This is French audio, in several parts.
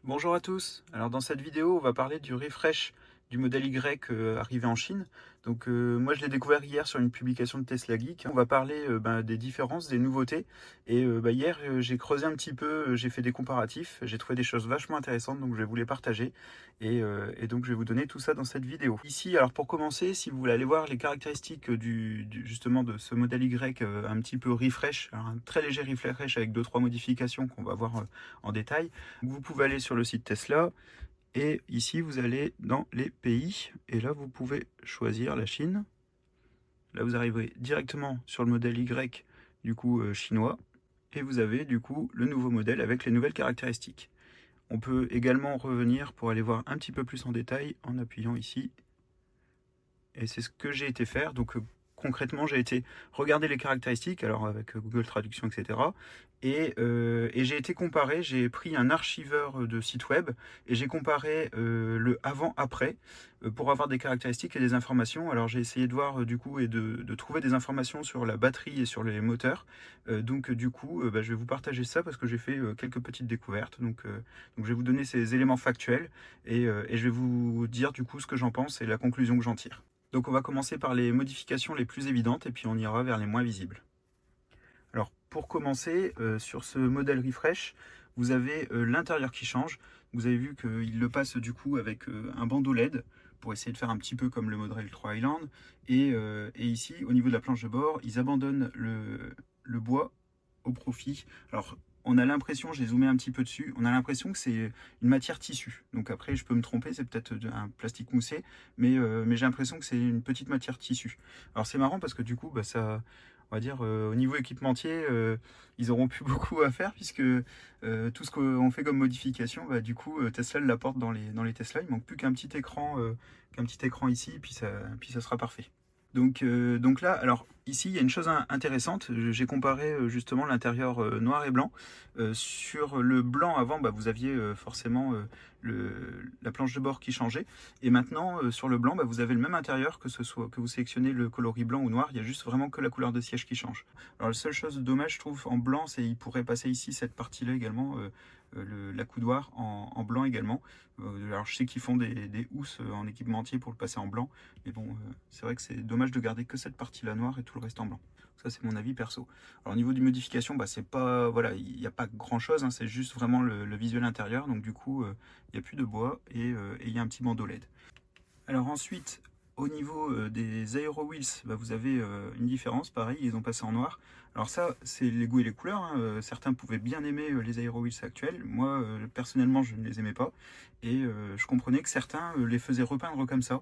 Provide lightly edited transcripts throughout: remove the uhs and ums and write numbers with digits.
Bonjour à tous, alors dans cette vidéo on va parler du refresh du modèle Y arrivé en Chine. Donc moi je l'ai découvert hier sur une publication de Tesla Geek. On va parler des différences, des nouveautés. Et hier j'ai creusé un petit peu, j'ai fait des comparatifs, j'ai trouvé des choses vachement intéressantes donc je vais vous les partager. Et donc je vais vous donner tout ça dans cette vidéo. Ici, alors pour commencer, si vous voulez aller voir les caractéristiques justement de ce modèle Y un petit peu refresh, alors un très léger refresh avec 2-3 modifications qu'on va voir en détail. Vous pouvez aller sur le site Tesla et ici vous allez dans les pays et là vous pouvez choisir la Chine. Là vous arriverez directement sur le modèle Y du coup chinois et vous avez du coup le nouveau modèle avec les nouvelles caractéristiques. On peut également revenir pour aller voir un petit peu plus en détail en appuyant ici. Et c'est ce que j'ai été faire. Donc concrètement, j'ai été regarder les caractéristiques, alors avec Google Traduction, etc. Et j'ai été comparer, j'ai pris un archiveur de site web et j'ai comparé le avant-après pour avoir des caractéristiques et des informations. Alors j'ai essayé de voir du coup et de trouver des informations sur la batterie et sur les moteurs. Donc du coup, je vais vous partager ça parce que j'ai fait quelques petites découvertes. Donc je vais vous donner ces éléments factuels et je vais vous dire du coup ce que j'en pense et la conclusion que j'en tire. Donc on va commencer par les modifications les plus évidentes et puis on ira vers les moins visibles. Alors pour commencer, sur ce modèle refresh, vous avez l'intérieur qui change. Vous avez vu qu'il le passe du coup avec un bandeau LED pour essayer de faire un petit peu comme le modèle 3 Highland. Et ici, au niveau de la planche de bord, ils abandonnent le bois au profit. Alors on a l'impression, j'ai zoomé un petit peu dessus, on a l'impression que c'est une matière tissu. Donc après, je peux me tromper, c'est peut-être un plastique moussé, mais j'ai l'impression que c'est une petite matière tissu. Alors c'est marrant parce que du coup, ça, on va dire, au niveau équipementier, ils auront plus beaucoup à faire puisque tout ce qu'on fait comme modification, du coup, Tesla l'apporte dans les Tesla. Il manque plus qu'un petit écran ici, puis ça sera parfait. Donc là, alors ici, il y a une chose intéressante. J'ai comparé justement l'intérieur noir et blanc. Sur le blanc avant, vous aviez forcément la planche de bord qui changeait. Et maintenant, sur le blanc, vous avez le même intérieur que vous sélectionnez le coloris blanc ou noir. Il y a juste vraiment que la couleur de siège qui change. Alors la seule chose dommage, je trouve, en blanc, c'est qu'il pourrait passer ici cette partie-là également. L'accoudoir en blanc également. Alors je sais qu'ils font des housses en équipementier pour le passer en blanc, mais bon, c'est vrai que c'est dommage de garder que cette partie-là noire et tout le reste en blanc. Ça c'est mon avis perso. Alors au niveau des modifications, c'est pas, voilà, il n'y a pas grand-chose, hein, c'est juste vraiment le visuel intérieur. Donc du coup, il n'y a plus de bois et il y a un petit bandeau LED. Alors ensuite, au niveau des Aero Wheels, vous avez une différence, pareil, ils ont passé en noir. Alors ça, c'est les goûts et les couleurs, hein. Certains pouvaient bien aimer les Aero Wheels actuels. Moi, personnellement, je ne les aimais pas. Et je comprenais que certains les faisaient repeindre comme ça.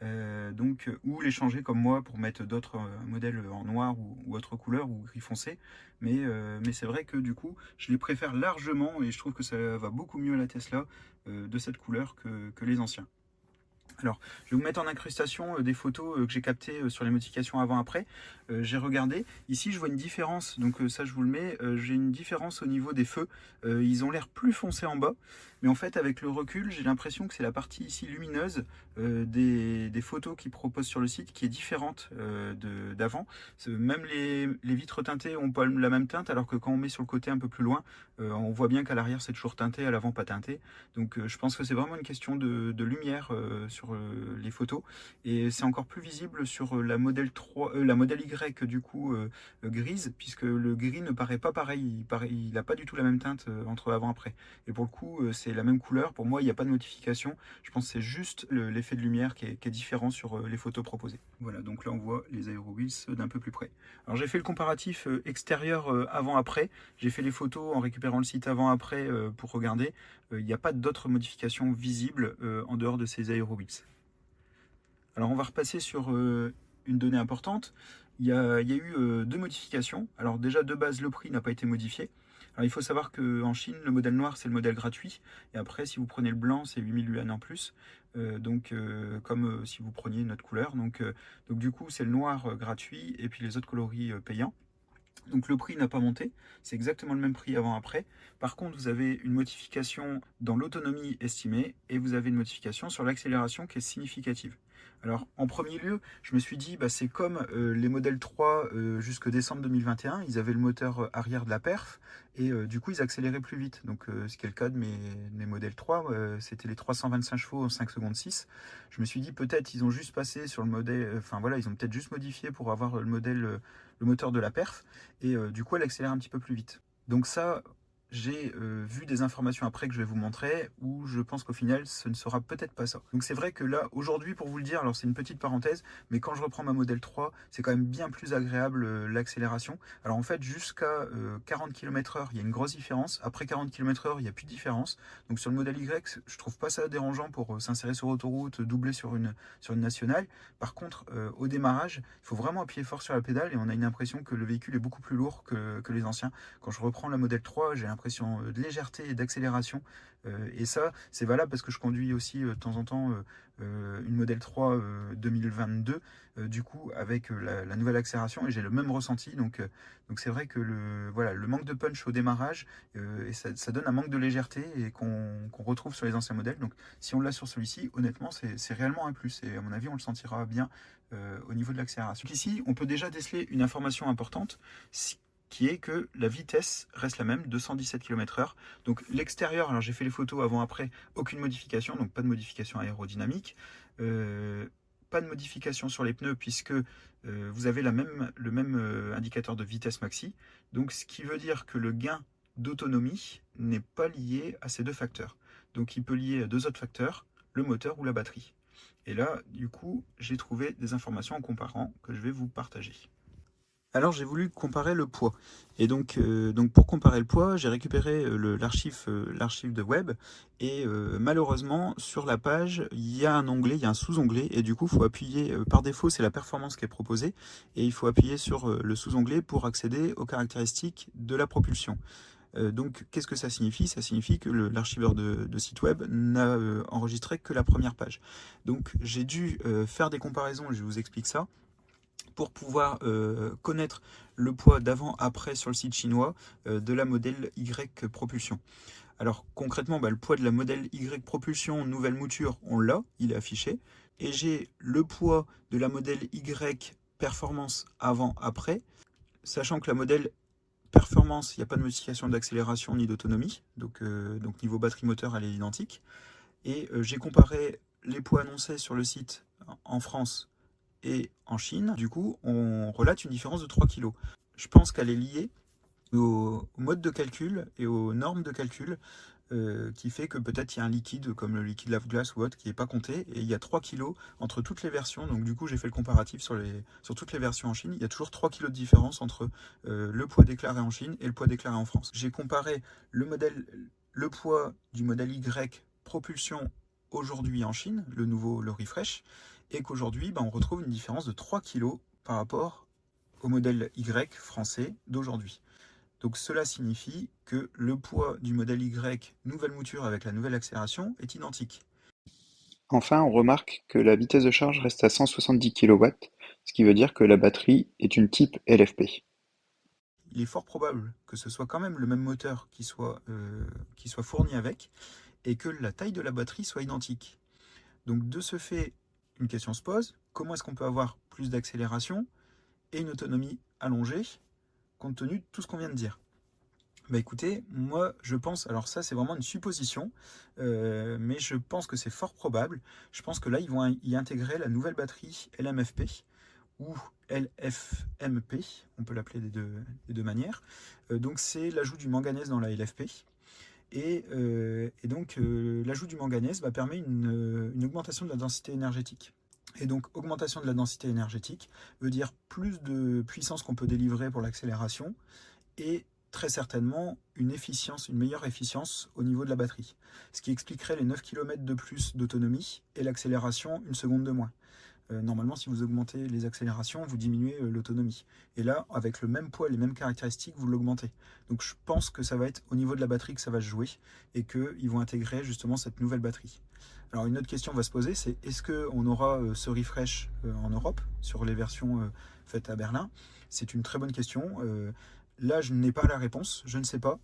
Ou les changer comme moi pour mettre d'autres modèles en noir ou autre couleur ou gris foncé. Mais c'est vrai que du coup, je les préfère largement et je trouve que ça va beaucoup mieux à la Tesla de cette couleur que les anciens. Alors, je vais vous mettre en incrustation des photos que j'ai captées sur les modifications avant-après. J'ai regardé. Ici, je vois une différence. Donc ça, je vous le mets. J'ai une différence au niveau des feux. Ils ont l'air plus foncés en bas. Mais en fait, avec le recul, j'ai l'impression que c'est la partie ici lumineuse des photos qu'ils proposent sur le site qui est différente d'avant. Même les vitres teintées n'ont pas la même teinte, alors que quand on met sur le côté un peu plus loin, on voit bien qu'à l'arrière, c'est toujours teinté, à l'avant, pas teinté. Donc je pense que c'est vraiment une question de lumière sur les photos et c'est encore plus visible sur la modèle 3, la modèle Y du coup grise, puisque le gris ne paraît pas pareil, il n'a pas du tout la même teinte entre avant et après. Et pour le coup c'est la même couleur, pour moi il n'y a pas de modification, je pense que c'est juste l'effet de lumière qui est différent sur les photos proposées. Voilà, donc là on voit les Aero Wheels d'un peu plus près. Alors j'ai fait le comparatif extérieur avant-après, j'ai fait les photos en récupérant le site avant-après pour regarder. Il n'y a pas d'autres modifications visibles en dehors de ces Aerowheels. Alors on va repasser sur une donnée importante. Il y a eu deux modifications. Alors déjà de base le prix n'a pas été modifié. Alors il faut savoir qu'en Chine le modèle noir c'est le modèle gratuit et après si vous prenez le blanc c'est 8000 yuan en plus. Comme si vous preniez une autre couleur. Donc du coup c'est le noir gratuit et puis les autres coloris payants. Donc le prix n'a pas monté, c'est exactement le même prix avant-après. Par contre, vous avez une modification dans l'autonomie estimée et vous avez une modification sur l'accélération qui est significative. Alors en premier lieu, je me suis dit, bah, c'est comme les modèles 3 jusque décembre 2021, ils avaient le moteur arrière de la perf et du coup ils accéléraient plus vite. Donc ce qui est le cas de mes modèles 3, c'était les 325 chevaux en 5 secondes 6. Je me suis dit peut-être ils ont juste passé sur le modèle, enfin voilà, ils ont peut-être juste modifié pour avoir le modèle, le moteur de la perf et du coup elle accélère un petit peu plus vite. Donc ça, j'ai vu des informations après que je vais vous montrer où je pense qu'au final ce ne sera peut-être pas ça. Donc c'est vrai que là aujourd'hui pour vous le dire, alors c'est une petite parenthèse, mais quand je reprends ma modèle 3, c'est quand même bien plus agréable l'accélération. Alors en fait jusqu'à 40 km/h il y a une grosse différence, après 40 km/h il n'y a plus de différence. Donc sur le modèle Y, je trouve pas ça dérangeant pour s'insérer sur autoroute, doubler sur une nationale. Par contre au démarrage, il faut vraiment appuyer fort sur la pédale et on a une impression que le véhicule est beaucoup plus lourd que les anciens. Quand je reprends la modèle 3, j'ai l'impression de légèreté et d'accélération. Et ça, c'est valable parce que je conduis aussi de temps en temps une modèle 3 2022, du coup, avec la nouvelle accélération, et j'ai le même ressenti. Donc c'est vrai que voilà, le manque de punch au démarrage, et ça donne un manque de légèreté et qu'on retrouve sur les anciens modèles. Donc si on l'a sur celui-ci, honnêtement, c'est réellement un plus. Et à mon avis, on le sentira bien au niveau de l'accélération. Ici, on peut déjà déceler une information importante, qui est que la vitesse reste la même, 217 km/h. Donc l'extérieur, alors j'ai fait les photos avant-après, aucune modification, donc pas de modification aérodynamique. Pas de modification sur les pneus puisque vous avez le même indicateur de vitesse maxi. Donc ce qui veut dire que le gain d'autonomie n'est pas lié à ces deux facteurs. Donc il peut lier à deux autres facteurs, le moteur ou la batterie. Et là, du coup, j'ai trouvé des informations en comparant que je vais vous partager. Alors j'ai voulu comparer le poids. Et donc pour comparer le poids, j'ai récupéré l'archive de web. Et malheureusement, sur la page, il y a un onglet, il y a un sous-onglet. Et du coup, il faut appuyer, par défaut, c'est la performance qui est proposée. Et il faut appuyer sur le sous-onglet pour accéder aux caractéristiques de la propulsion. Donc qu'est-ce que ça signifie? Ça signifie que l'archiveur de site web n'a enregistré que la première page. Donc j'ai dû faire des comparaisons, je vous explique ça, pour pouvoir connaître le poids d'avant-après sur le site chinois de la modèle Y Propulsion. Alors concrètement, le poids de la modèle Y Propulsion nouvelle mouture, on l'a, il est affiché. Et j'ai le poids de la modèle Y Performance avant-après, sachant que la modèle Performance, il n'y a pas de modification d'accélération ni d'autonomie, donc niveau batterie moteur, elle est identique. Et j'ai comparé les poids annoncés sur le site en France et en Chine, du coup, on relate une différence de 3 kg. Je pense qu'elle est liée au mode de calcul et aux normes de calcul qui fait que peut-être il y a un liquide comme le liquide lave-glace ou autre qui n'est pas compté et il y a 3 kg entre toutes les versions. Donc du coup j'ai fait le comparatif sur toutes les versions en Chine. Il y a toujours 3 kg de différence entre le poids déclaré en Chine et le poids déclaré en France. J'ai comparé le poids du modèle Y propulsion aujourd'hui en Chine, le refresh, et qu'aujourd'hui on retrouve une différence de 3 kg par rapport au modèle Y français d'aujourd'hui. Donc cela signifie que le poids du modèle Y nouvelle mouture avec la nouvelle accélération est identique. Enfin, on remarque que la vitesse de charge reste à 170 kW, ce qui veut dire que la batterie est une type LFP. Il est fort probable que ce soit quand même le même moteur qui soit fourni avec et que la taille de la batterie soit identique. Donc de ce fait, une question se pose, comment est-ce qu'on peut avoir plus d'accélération et une autonomie allongée compte tenu de tout ce qu'on vient de dire? Écoutez, moi je pense, alors ça c'est vraiment une supposition, mais je pense que c'est fort probable. Je pense que là ils vont y intégrer la nouvelle batterie LMFP ou LFMP, on peut l'appeler des deux manières. Donc c'est l'ajout du manganèse dans la LFP. Et donc l'ajout du manganèse permet une augmentation de la densité énergétique. Et donc augmentation de la densité énergétique veut dire plus de puissance qu'on peut délivrer pour l'accélération et très certainement une meilleure efficience au niveau de la batterie. Ce qui expliquerait les 9 km de plus d'autonomie et l'accélération une seconde de moins. Normalement, si vous augmentez les accélérations, vous diminuez l'autonomie. Et là, avec le même poids, les mêmes caractéristiques, vous l'augmentez. Donc je pense que ça va être au niveau de la batterie que ça va se jouer et qu'ils vont intégrer justement cette nouvelle batterie. Alors une autre question va se poser, c'est est-ce qu'on aura ce refresh en Europe sur les versions faite à Berlin? C'est une très bonne question. Là, je n'ai pas la réponse, je ne sais pas.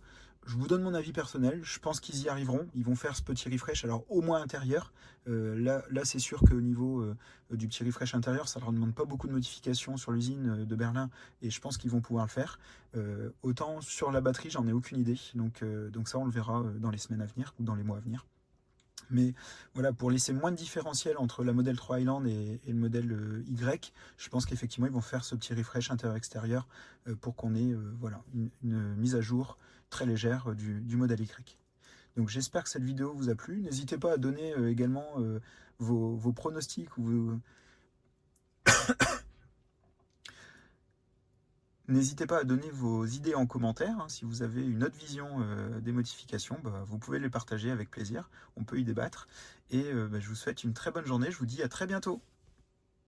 Je vous donne mon avis personnel, je pense qu'ils y arriveront, ils vont faire ce petit refresh, alors au moins intérieur. Là c'est sûr qu'au niveau du petit refresh intérieur, ça ne leur demande pas beaucoup de modifications sur l'usine de Berlin, et je pense qu'ils vont pouvoir le faire. Autant sur la batterie, j'en ai aucune idée, donc ça on le verra dans les semaines à venir, ou dans les mois à venir. Mais voilà, pour laisser moins de différentiel entre la modèle 3 Highland et le modèle Y, je pense qu'effectivement ils vont faire ce petit refresh intérieur-extérieur pour qu'on ait voilà, une mise à jour très légère du modèle Y. Donc j'espère que cette vidéo vous a plu. N'hésitez pas à donner également vos pronostics ou N'hésitez pas à donner vos idées en commentaire, hein. Si vous avez une autre vision des modifications, bah, vous pouvez les partager avec plaisir. On peut y débattre. Et je vous souhaite une très bonne journée. Je vous dis à très bientôt.